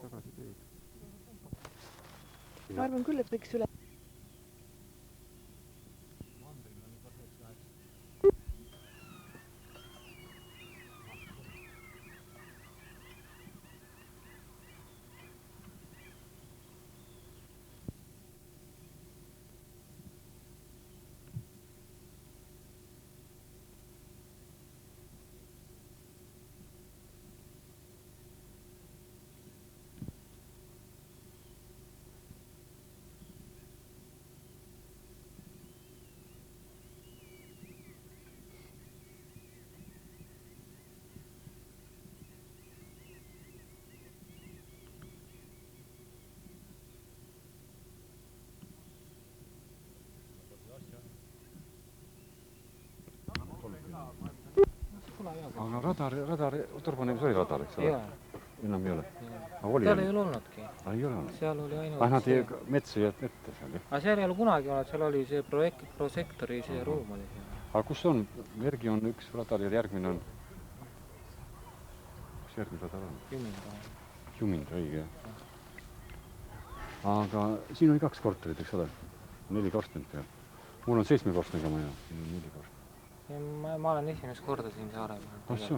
tagasi teed. Ma arvan küll, et võiks üle. Aga radari, turboneemis oli radar, eks ole? Enam ei ole. Seal ei ole olnudki. Ei ole olnud? Seal oli ainult nad ei metsa jääb ette seal, jah? Aga seal ei ole kunagi olnud, seal oli see prosektori see ruum oli. Aga kus on? Järgi on üks radar ja järgmine on... Kus järgmine radar on? Juminda, õige, jah. Aga siin oli 2 korterit, eks ole? 4 korterit peal. Mul on 7 korteriga maja, siin on 4 korterit. Ma olen esimest korda siin Saaremaal. Asju?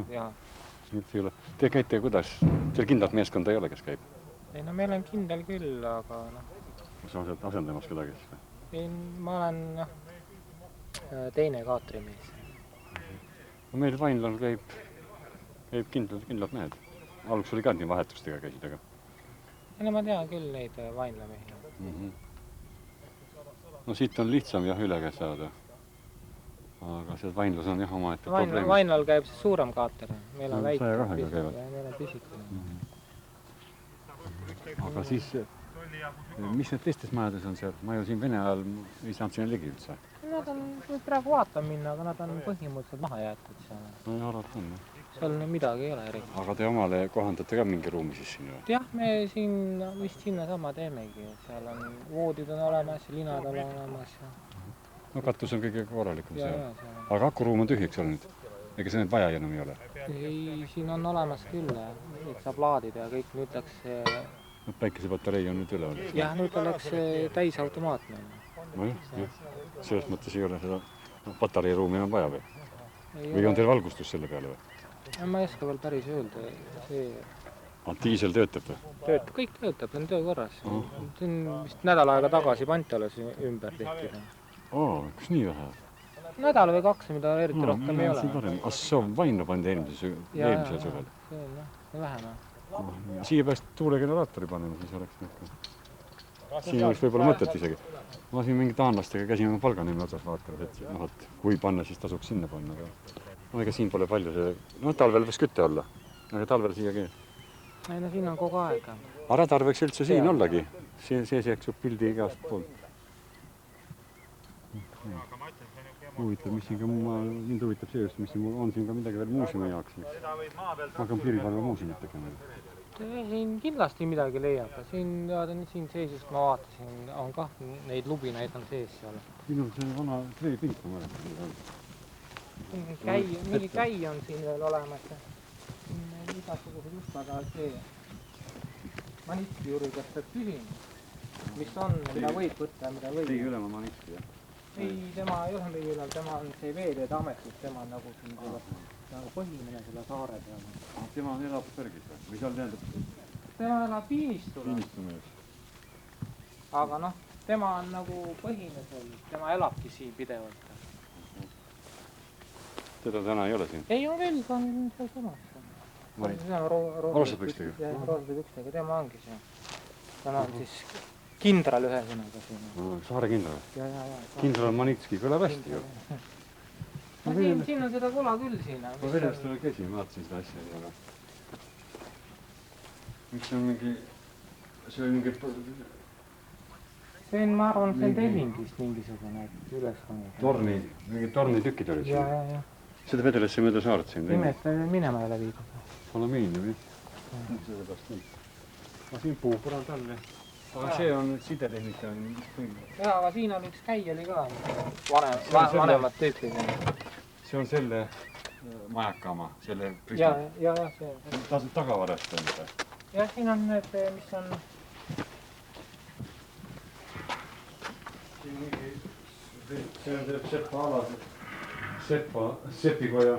Te käite kuidas? Teil kindlat meeskonda ei ole, kes käib? Ei, no meil on kindel küll, aga Kas sa asendamas kedagi? Ma olen teine kaatrimees. Meil Vainlal käib kindlad mehed. Alguks oli ka nii vahetustega käisid, aga... No ma tean küll neid vainlamehi. No siit on lihtsam jah üle käes saada. Aga see Vainlas on jah omaette probleem. Vainlal käib see suurem kaater. Meil on väike. 102-ga käivad. Meil on pisikene. Aga siis, mis need teistes majades on seal? Ma ju siin Vene ajal ei saanud sinna ligi üldse. Nad on, praegu vaatan minna, aga nad on põhimõtteliselt maha jäetud seal. No ja arvat on, jah. Seal midagi ei ole eriti. Aga te omale kohandate ka mingi ruumi siis siin või? Jah, me siin vist sinna sama teemegi. Seal on voodid on olemas, linad on olemas. No katus on kõige korralikum seal. seal. Aga akuruum on tühi, eks ole nüüd? Ega see need vaja enam ei ole? Ei, siin on olemas küll. Neid saab laadida ja kõik. Nüüd läks see... Päikesepatarei on nüüd üle olnud? Jah, nüüd läks see täisautomaatne. No jah. Selles mõttes ei ole seda patarei ruumi enam vaja või? Või on teil valgustus selle peale või? Ma ei oska veel päris öelda. Diisel töötab või? Töötab, kõik töötab, on töökorras. See on vist nädal aega tagasi Pantelas ümber tehti. Kas nii vähe? Nädal või 2, mida eriti rohkem ei ole. See on Vainla pandi eelmisel suvel? See on vähema. Siia pääst tuulegeneraatori panema, siis oleks nüüd. Siin oleks võib-olla mõtet isegi. Ma siin mingi taanlastega käsin Palganemi otsas vaatamas, et kui panna, siis tasuks sinna panna. Ega siin pole palju see... No talvel võiks kütte olla, aga talvel siiagi. Ei, no siin on kogu aeg. Aga radar võiks üldse siin ollagi. See jääks pildi igast poolt. Huvitav, mis siin ka... Mind huvitab see just, mis siin on siin ka midagi veel muuseumi jaoks. Ma hakkan piirivalve muuseumit tegema. Siin kindlasti midagi leiab. Siin seisust ma vaatasin, on kah neid lubinaid on sees seal. Siin on see vana treepink, ma mäletan. Mingi käi on siin veel olemas. Igasugused just, aga see Manitski juurde käest küsin, mis on, mida võib võtta ja mida võib. Teie ülema Manitski, jah? Ei, tema ei ole meie ülem, tema on see veeteede ametis, tema on nagu siin põhimene selle saare peal. Tema elab Pärgis või seal tähendab? Tema elab Piinistul. Piinistumees. Aga noh, tema on nagu põhine seal, tema elabki siin pidevalt. Teda täna ei ole siin? Ei, on veel, ta on seal samas. Roosapükstega? Roosapükstega, tema ongi siin. Täna on siis kindral ühe sõnaga siin. Saare kindral? Ja. Kindral Manitski, kõlab hästi ju. Siin on seda kola küll siin. Ma väljastele käsin, vaatasin seda asja. Mis on mingi... See oli mingi... See on, ma arvan, see on tehingist mingisugune ülesanne. Mingid tornitükid olid siin? Ja. Seda vedeles see mööda saaret siin? Nimet minema ei ole viidud. Alumiiniumi? Seda pärast nii. Siin puupurand all, jah. Aga see on nüüd sidetehnika. Jaa, aga siin on üks käieli ka. Vanemad tüüpid. See on selle majakama, selle... Jaa, see. Tasub tagavarast on see. jah, siin on need, mis on... See on teeb Sepa alased. Sepikoja.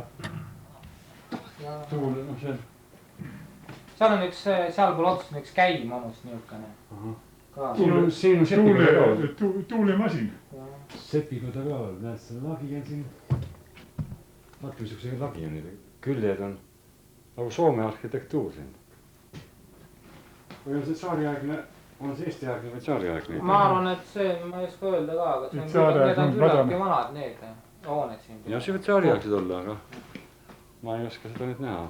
Tuul, no see. Seal on üks, seal pool otsus on üks käim onus niukene. Siin on Sepikoja ka. Tuulemasin. Sepikoja ka, näed, see lagi on siin. Vaata, missuguse lagi on. Küljed on nagu Soome arhitektuur siin. Või on see tsaariaegne, on see Eesti-aegne või tsaariaegne? Ma arvan, et see, ma ei oska öelda ka, aga need on küllaltki vanad need hooned siin. Ja see võib tsaariaegsed olla, aga ma ei oska seda nüüd näha.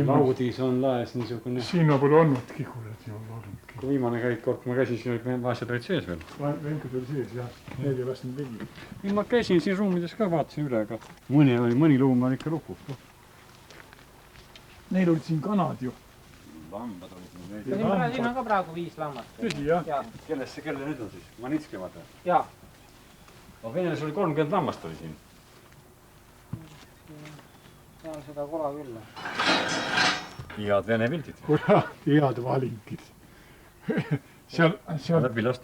Laudis on laes niisugune. Siin ma pole olnudki, kurat, ei ole olnudki. Kui viimane käik kord, kui ma käisin, siis olid asjad olid sees veel. Venkad oli sees, jah. Need ei lasknud ligi. Ma käisin siin ruumides ka, vaatasin üle, aga mõni luum on ikka lukus. Neil olid siin kanad ju. Lambad olid siin. Siin on ka praegu 5 lammast. Tõsi, jah. Kelle nüüd on siis? Manitski vaata? Jaa. Aga Venelas oli 30 lammast oli siin. See on seda kola küll. Head Vene pildid. Kurat, head valingid. Seal...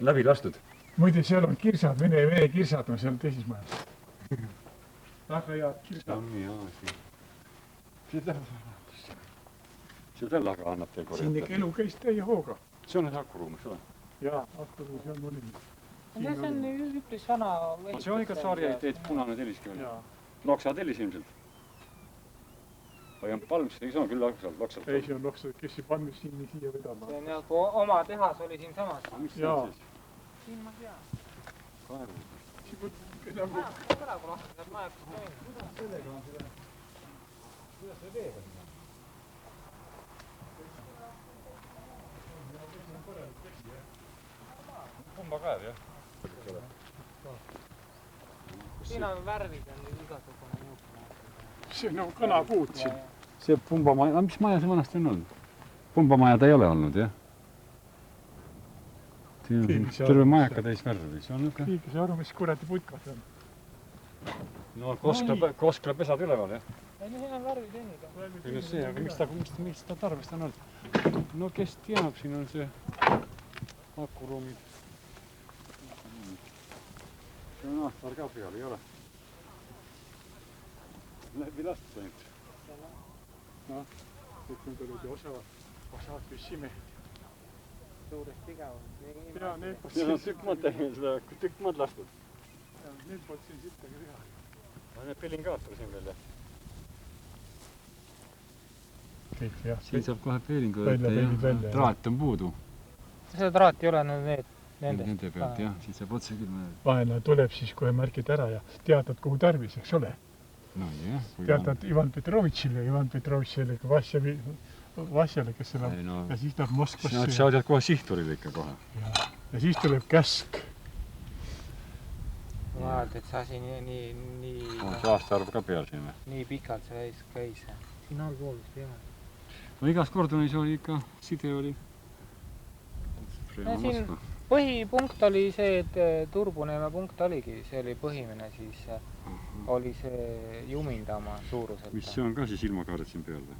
Läbi lastud. Muide, seal on kirsad, Vene kirsad on seal teises majas. Väga head kirsad. Seda laga annab teil korjata. Siin elu käis täie hooga. See on akuruum, eks ole? Jaa, akuruum, see on olin. See on üpris vana... See on ikka tsaariaiteed punane telliski veel. Loksa tellis ilmselt. Või on palms, ei saa küll loksalt. Ei, see on loksalt, kes ei pannud siin siia vedama. See on nagu oma tehas oli siin samas. Mis see on siis? Siin ma tea. Kaeru. Praegu lahti saab majakas toimub. Kuidas sellega on seda? Kuidas see teeb? Pumbakaev, jah? Siin on värvid on igasugune niisugune. See on nagu kanapuud siin. See pumbamaja, mis maja see vanasti on olnud? Pumbamaja ta ei ole olnud, jah? Siin on terve majaka täis värvi. Keegi see aru, mis kuradi putkad on. No Koskla pesad üleval, jah? Ei, siin on värvi teenida. Ei, see, aga mis ta tarvest on olnud? No kes teab, siin on see akuruumid. See on aastal ka peal, ei ole? Läbi lastus ainult. Noh, kõik need olid osad püssimehed. Suurest igavalt. Ja, need poolt siin tükk maad lastud. Ja, need poolt siin sittagi teha. Need pelingaator siin veel, jah? Kõik, jah. Siin saab kohe peelingu välja. Traat on puudu. Seda traati ei ole nendest. Nende pealt, jah. Siis saab otse küll mõelda. Vaene tuleb siis kohe märgid ära ja teatad, kuhu tarvis, eks ole. No jah. Teatad Ivan Petrovitšile, Vasjale, kes elab, ja siis läheb Moskvasse. Sa tead kohe sihturile ikka kohe. Ja siis tuleb käsk. Vaad, et see asi nii... See aastaarv ka peal siin või? Nii pikalt see käis. Siin allpool vist ei ole. No igas kordonis oli ikka, side oli. Siin põhipunkt oli see, et Turbuneeme punkt oligi, see oli põhimine, siis oli see Jumindama suuruselt. Mis see on ka siis ilmakaared siin peal või?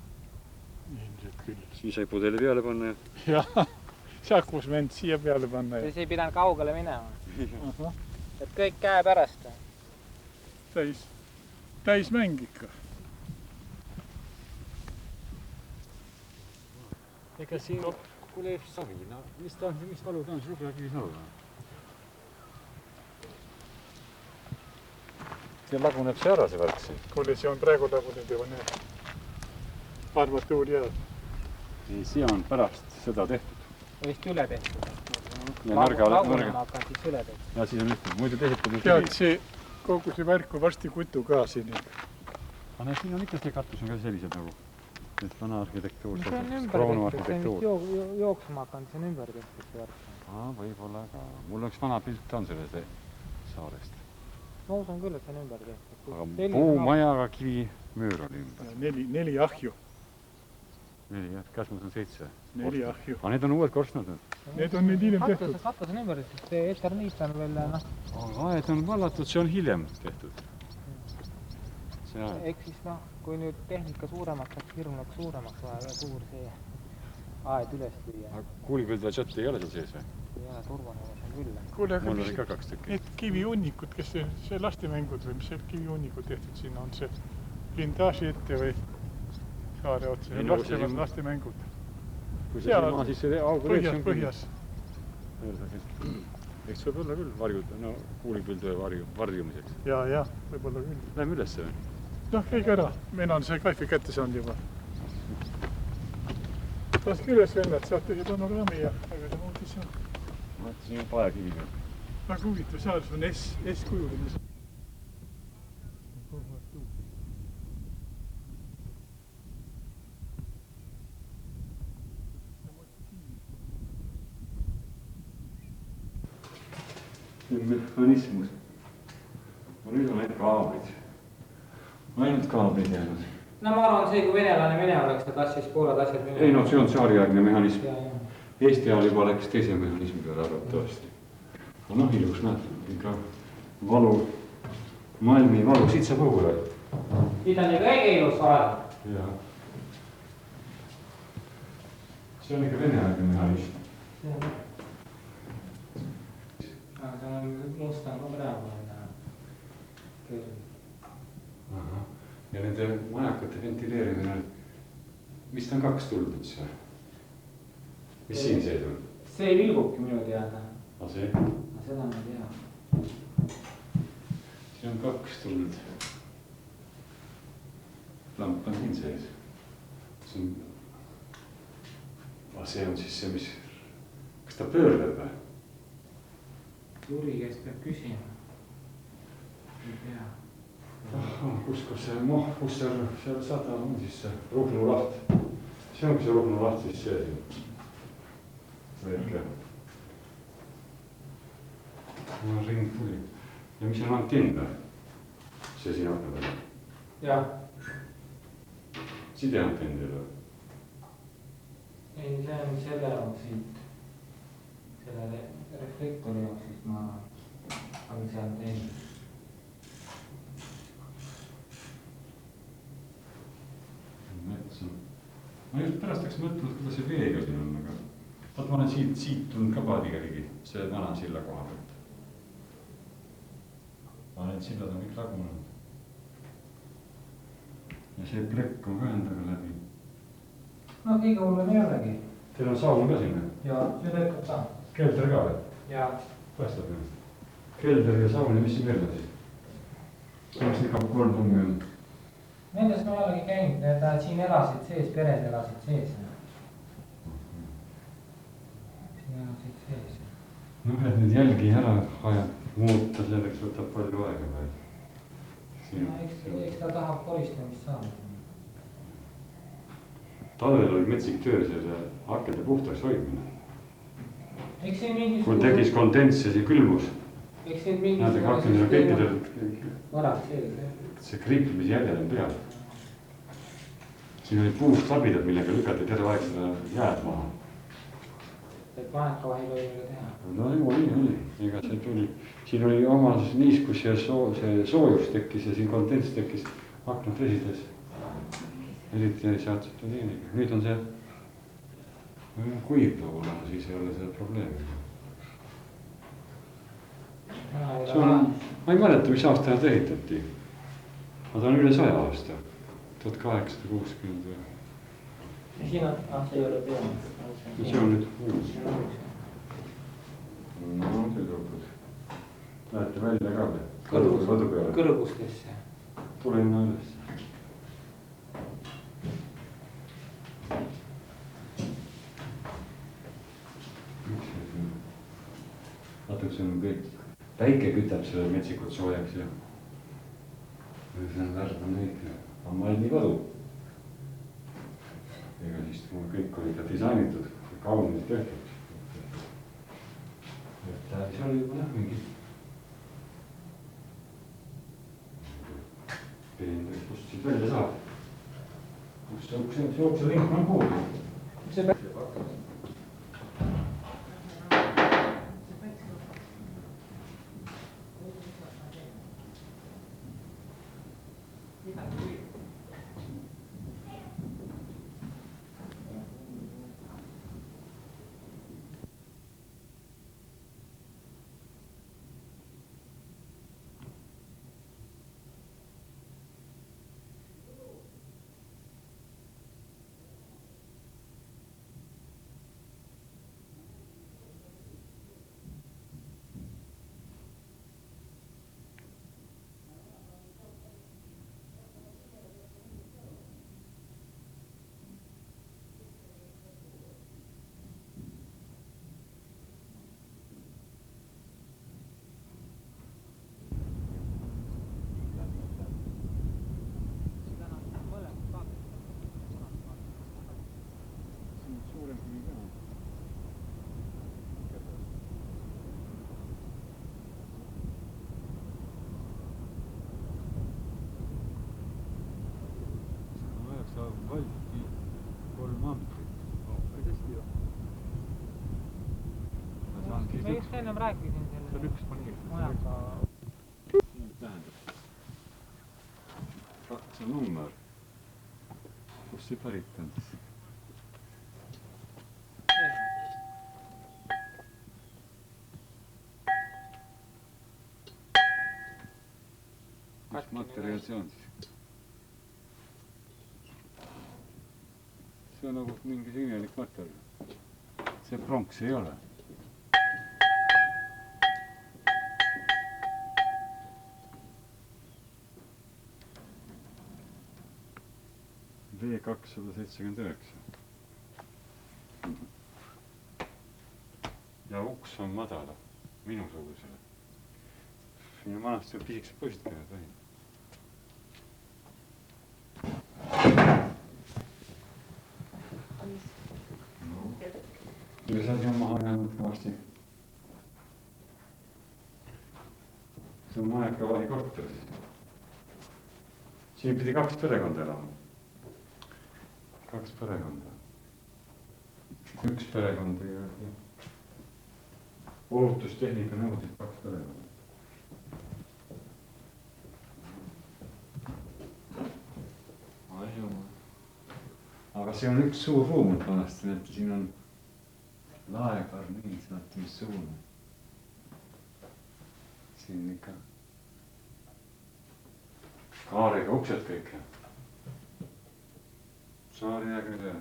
Ilmselt küll. Siis sai pudeli peale panna ja... Jah, sakus vend siia peale panna ja... Siis ei pidanud kaugele minema. Et kõik käe pärast. Täis mäng ikka. Ega siin kuule savi, no mis valu ta on, see lubjakivi savu? See laguneb see ära, see värk siin. Kuule, see on praegu lagunenud juba need armatuuri jääd. Ei, see on pärast seda tehtud. Vist üle tehtud. Lagunema hakkan siis üle tehtud. Ja siis on ühtud, muidu teised tead, see kogu see värk on varsti kutu ka siin. Aga näe, siin on ikka see katus on ka sellised nagu nüüd vana arhitektuur, see on ümber tehtud, see on vist jooksma hakanud, see on ümber tehtud see värk. Võib-olla ka. Mul oleks vana pilt on selle saarest. Ma usun küll, et see on ümber tehtud. Aga puumajaga kivimüür oli ümber. 4 ahju. 4, jah. Käsmus on 7. 4 ahju. Aga need on uued korstnad nüüd. Need on nüüd hiljem tehtud. Katus on ümber, sest see eterniit on veel, noh. Aed on vallatud, see on hiljem tehtud. Ehk siis noh, kui nüüd tehnika suuremaks saaks, hirm läks suuremaks vaja ja suur see aed üles lüüa. Kuulipildaja džotti ei ole seal sees või? Ei ole turvaneves on küll. Kuule, aga Mul oli ka 2 tükki. need kiviunnikud, kes see lastemängud või mis see kiviunnikud tehtud sinna on, see blindaaži ette või saare otsa, lastemängud. Kui see silma siis see augu reets on Põhjas. Eks võib olla küll varjud, no kuulipildaja varjumiseks. Ja, võib-olla küll. Lähme ülesse või? Noh, käige ära, mina on see kaifi kätte saanud juba. Laske üles vennad, saate ju panorami ja aga ta uudis on. Ma mõtlesin juba pajakivi peal. Väga huvitav, saares on S-kujulimis. Mehhanismus. Nüüd on ainult kaablid. Ainult kaablid jäänud. No ma arvan, see kui venelane Vene oleks, et asjas pooled asjad Vene. Ei, no see on tsaariaegne mehhanism. Eesti ajal juba läks teise mehhanismi peale arvatavasti. Aga noh, ilus näed, ikka valu, maailmi valu, siit saab õhu või? Siit on ikka õige ilus vahel. Jaa. See on ikka veneaegne mehhanism. Aga see on must on ka praegu. Ja nende majakate ventileerimine, vist on 2 tuld nüüd see? Mis siin sees on? See vilgubki minu teada. A see? Seda ma ei tea. Siin on 2 tuld. Lamp on siin sees. See on siis see, mis... Kas ta pöördab või? Juri käest peab küsima. Ei tea. Kus seal saada on siis see Ruhnu-Laht. See ongi see Ruhnu-Laht siis see siin. Väike. Ring tuli. Ja mis on antenn või? See siin akna peal. Jah. Sideantenn teil või? Ei, see on selle jaoks siit. Selle reflektori jaoks siit ma olen seal teinud. Ma just pärast oleks mõtlenud, kuidas see veega siin on, aga vaat ma olen siit tulnud ka paadiga ligi, see vana silla koha pealt. Aga need sillad on kõik lagunenud. Ja see plekk on ka endaga läbi. No kõige hullem ei olegi. Teil on saun ka sinna? Jaa, see töötab ka. Kelder ka või? Jaa. Paistab ju. Kelder ja saun ja mis siin veel on siis? See on ikka 30. Nendes ma ei olegi käinud, need siin elasid sees, pered elasid sees. Siin elasid sees. Noh, et nüüd jälgi ära muuta, selleks võtab palju aega veel. Eks ta tahab koristamist saada. Talvel oli metsik töö selle akende puhtaks hoidmine. Eks see mingisugune... Kui tekkis kondents ja see külmus. Eks see mingisugune... Näete, akendil on kõikidel... Varak sees. See kriipimisjäljed on peal. Siin oli puust labidad, millega lükati terve aeg seda jääd maha. Et maneka vahel oli mida teha. No oli. Ega see tuli... Siin oli oma niiskus ja soojus tekkis ja siin kondents tekkis aknad vesides. Eriti ei saad seda teeniga. Nüüd on see kuiv pool, siis ei ole seda probleemi. Ma ei mäleta, mis aasta nad ehitati. Nad on üle 100 aasta. 1860 või? Siin on, see ei ole peal. See on nüüd uus. No, tüdrukud. Lähete välja ka või? Kodu peale. Kõrgustesse. Tulen üles. Vaata, see on kõik. Päike kütab selle metsikut soojaks ja see on värv on õige. On Malmi kodu. Ega siis kõik oli ka disainitud, kaunid tehtud. See oli juba jah mingi peendes, kust siit välja saab. Kus see ukse link on puudu. See päris. Ma just ennem rääkisin see on selle üks paneel. majaga. Tähendab. See number. Kust see pärit on? Mis materjal see on siis? See on nagu mingi imelik materjal. See pronks ei ole. V279. Ja uks on madala, minusugusele. Minu manast on pisikesed poisid käivad või? Kuidas asi on maha jäänud kõvasti? See on Majaka vahi korter siis. Siin pidi 2 perekonda elama. 2 perekonda. 1 perekond või ohutustehnika nõudis 2 perekonda. Aga see on üks suur ruum vanasti, et siin on laekar, nii saati mis suune. Siin ikka kaarega uksed kõik. Saari jääga tee.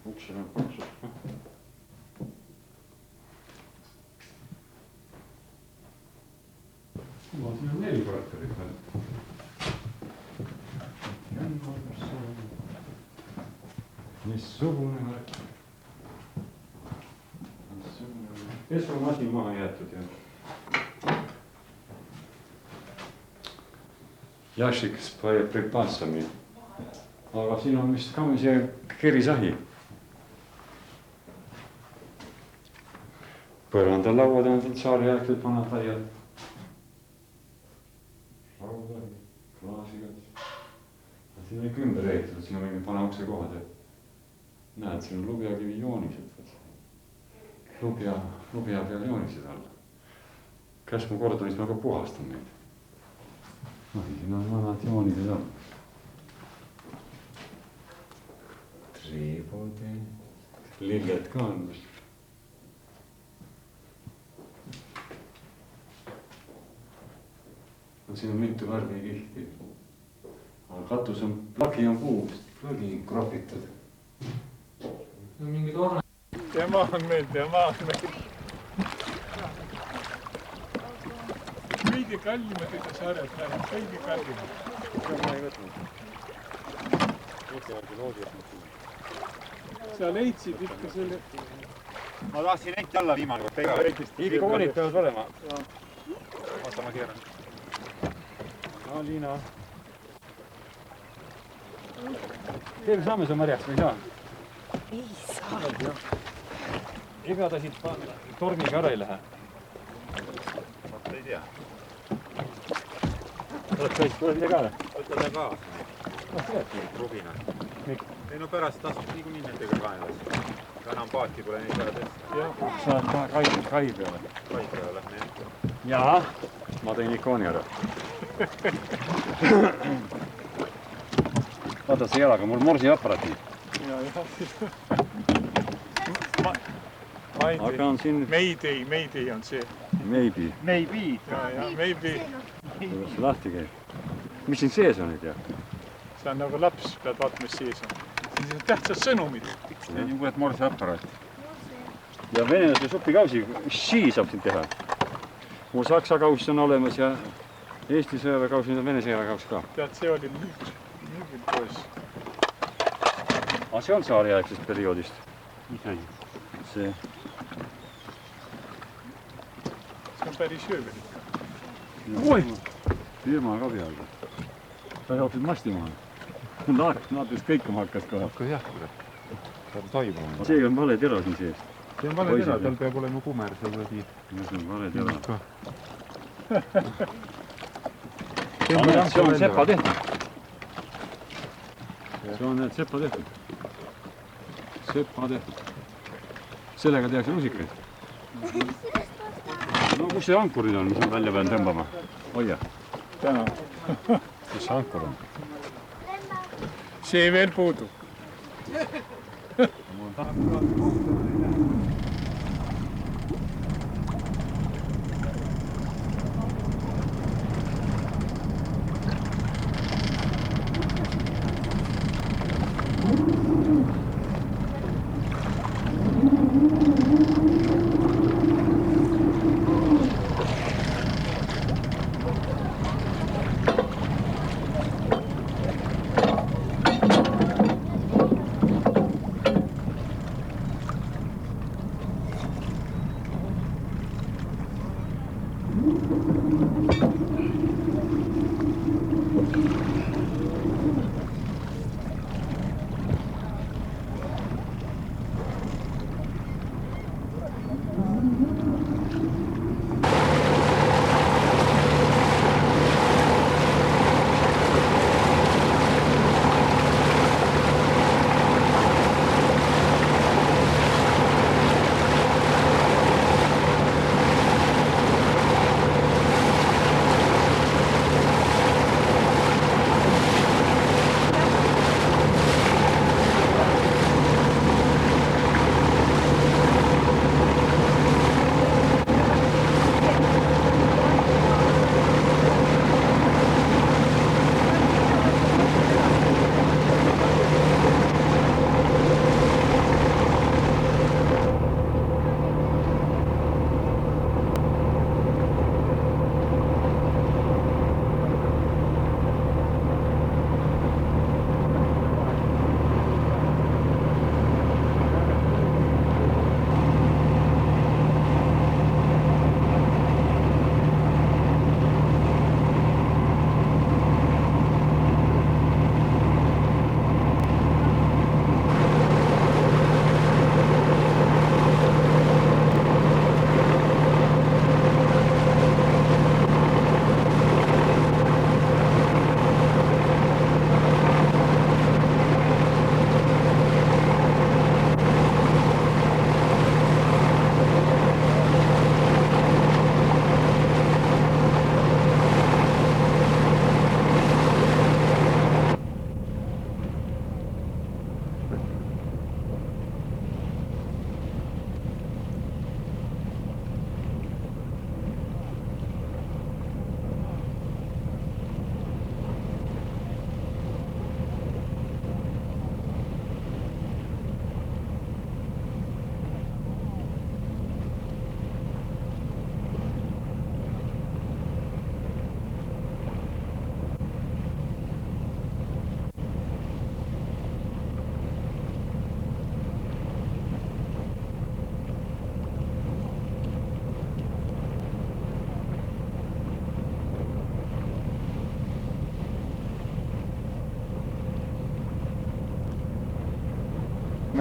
Uksed on paksud. Siin on 4 korterit veel. Missugune värk. Pesumasin maha jäetud ja Jašik pripasami. Aga siin on vist ka see kerisahi. Põrandal lauad on siin saari jääktud vanad laiad. Laudad, klaasigad. Siin on ikka ümber ehitatud, siin on mingi pane ukse kohad. Näed, siin on lubjakivi joonised. Lubja peal joonised all. Käs mu kordonis ma ka puhastan neid. Siin on vanad joonised all. Triibodi. Lilled ka on. Siin on mitu värvi kihti. Aga katus on, plagi on puust, plagi kropitud. Mingi torne. Tema on meil. Kõige kallimad ikka saarelt läheb, kõige kallimad. Ma ei võtnud. Eesti värgi loodjas. Sa leidsid ikka selle... Ma tahtsin enti alla viimane kord tega. Ikoonid peavad olema. Oota, ma keeran. Liina. Teil saame su marjaks või ei saa? Ei saa. Ega ta siit torniga ära ei lähe. Oota, ei tea. Oled käis, tuleb mida ka? Võta ta kaasa. Rubina. Ei no pärast tasub niikuinii nendega kaenas. Enam paati pole neid vaja tõsta. Saad kai peale. Kai peale lähme jah. Jaa, ma tõin ikooni ära. Vaata see jalaga, mul morsi aparaati. Aga on siin... Mayday on see. Maybe. Maybe. Ja, maybe. Kuidas see lahti käib? Mis siin sees on nüüd jah? See on nagu laps, pead vaatama, mis sees on. Siis on tähtsad sõnumid. See on uued morsi aparaat. Ja venelase supikausi, šii saab siin teha. Mu saksa kaus on olemas ja Eesti sõjaväekaus ja Vene sõjaväekaus ka. Tead, see oli müügil poes. Aga see on saariaegsest perioodist. Mis asi? See on päris öö veel ikka. Oi! Firma ka pealda. Ta jooksid masti maha. Naatus kõikuma hakkas kohe. Hakka jah, kuule. Ta on toimuma. See on vale tera siin sees. See on vale tera, tal peab olema kumer. See on vale tera. See on sepa tehtud. See on need sepa tehtud. Seppa tehtud. Sellega tehakse rusikaid. No kus see ankurid on, mis ma välja pean tõmbama? Hoia. Täna. Kus see ankur on? See veel puudu.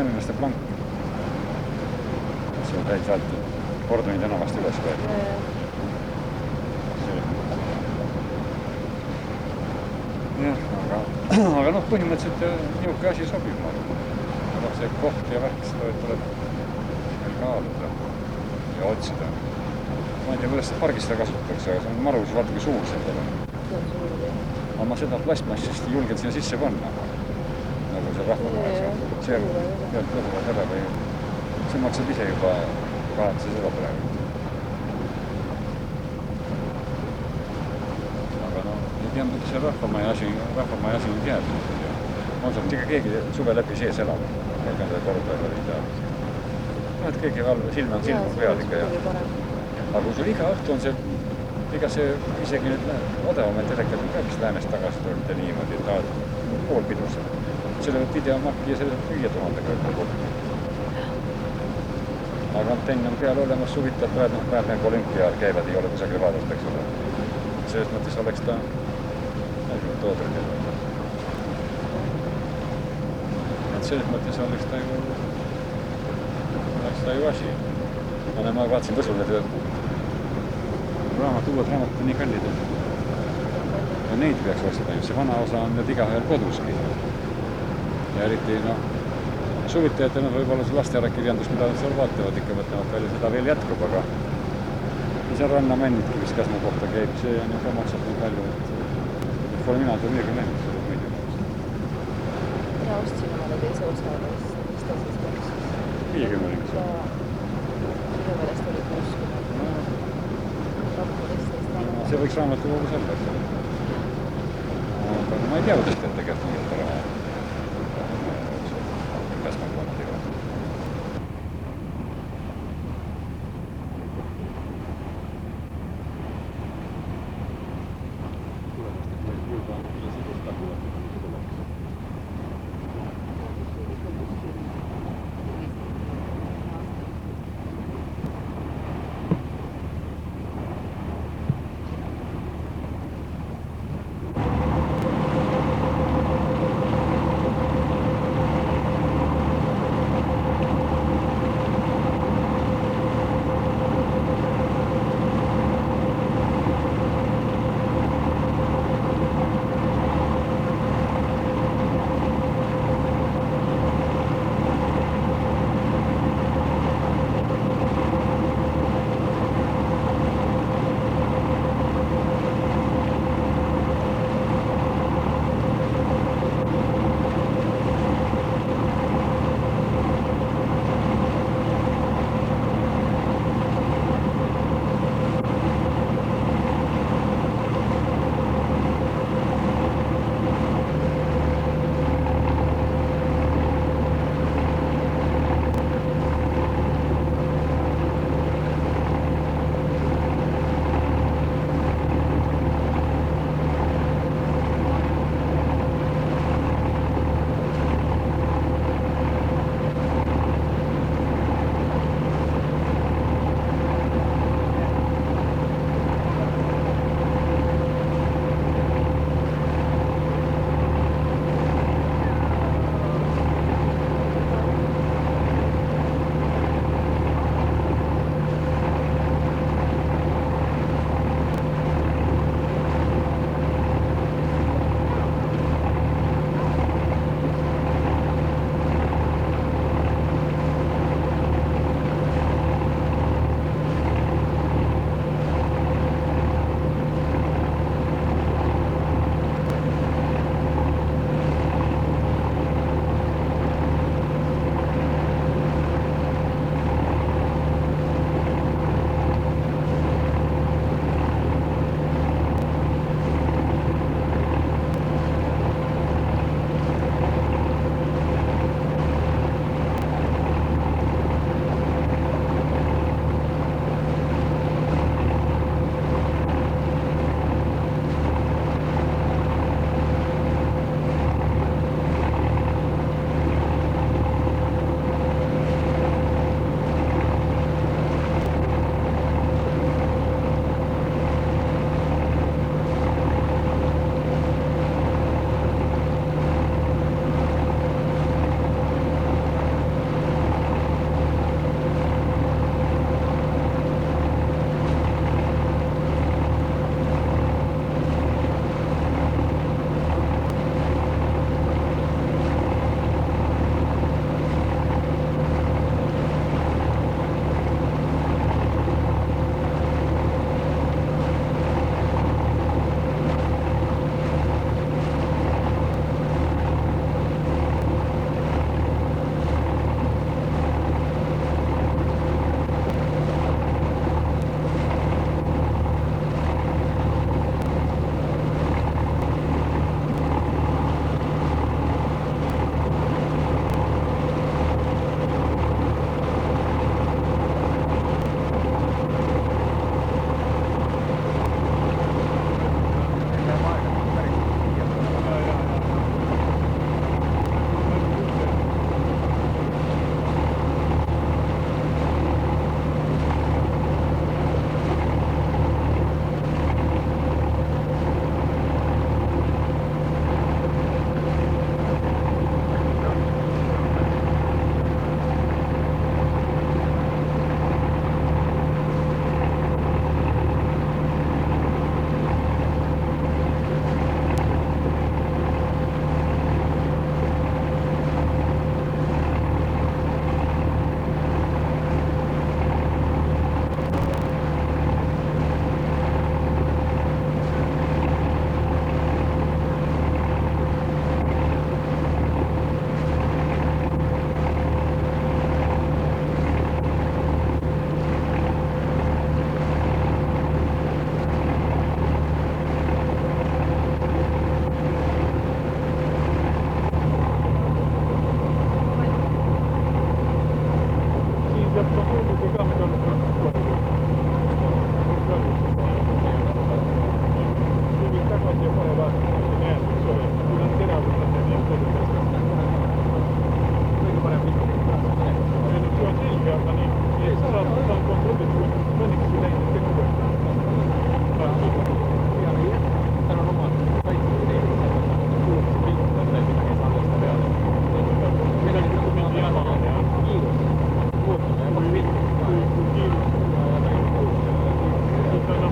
Meremeeste plank. See on täis alt Kordoni tänavast üles veel. Jah, aga noh, põhimõtteliselt niuke asi sobib. Aga see koht ja värk, seda tuleb veel kaaluda ja otsida. Ma ei tea, kuidas seda pargis seda kasutatakse, aga see on marus vaadake suur seda. Aga ma seda plastmassist ei julgenud sinna sisse panna. Nagu see rahvamajas on. See pealt lõhuvad ära või see maksab ise juba 800 praegu. Aga no, ei tea, mida see rahvamaja asi nüüd jääb. On seal ikka keegi suve läbi sees elab. Ega seda korda ei tea. No, et keegi silme on silmu peal ikka. Aga kui sul iga õhtu on see, ega see isegi nüüd odavamalt elekad peaks läänest tagasi tulnud ja niimoodi, et tahad poolpidus. Selle võid videomakki ja selle võid 5000 kokku. Aga antenn on peal olemas, suvitab praegu olümpiaal käivad, ei ole kusagil vaadata, eks ole. Selles mõttes oleks ta oktoobris. Et selles mõttes oleks ta ju asi. Ma vaatasin tõsul, et uued raamatud on nii kallid. Ja neid peaks ostma, see vana osa on nüüd igahel koduski. Ja eriti, suvitajatena võib-olla see lasteaiakirjandus, mida nad seal vaatavad, ikka mõtlevad palju seda veel jätkub, aga seal rannamännidki, mis Käsna kohta käib, see on ju ka maksab nii palju, et pole mina ta midagi näinud, seda muidu. Mina ostsin omale teise osa, mis ta siis maksis. 50 ringi. Minu meelest oli 60. See võiks raamatukogus olla, eks ole. Aga ma ei tea, kuidas teil tegelikult nii, et raha Käsna kontidega.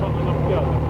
annab teada.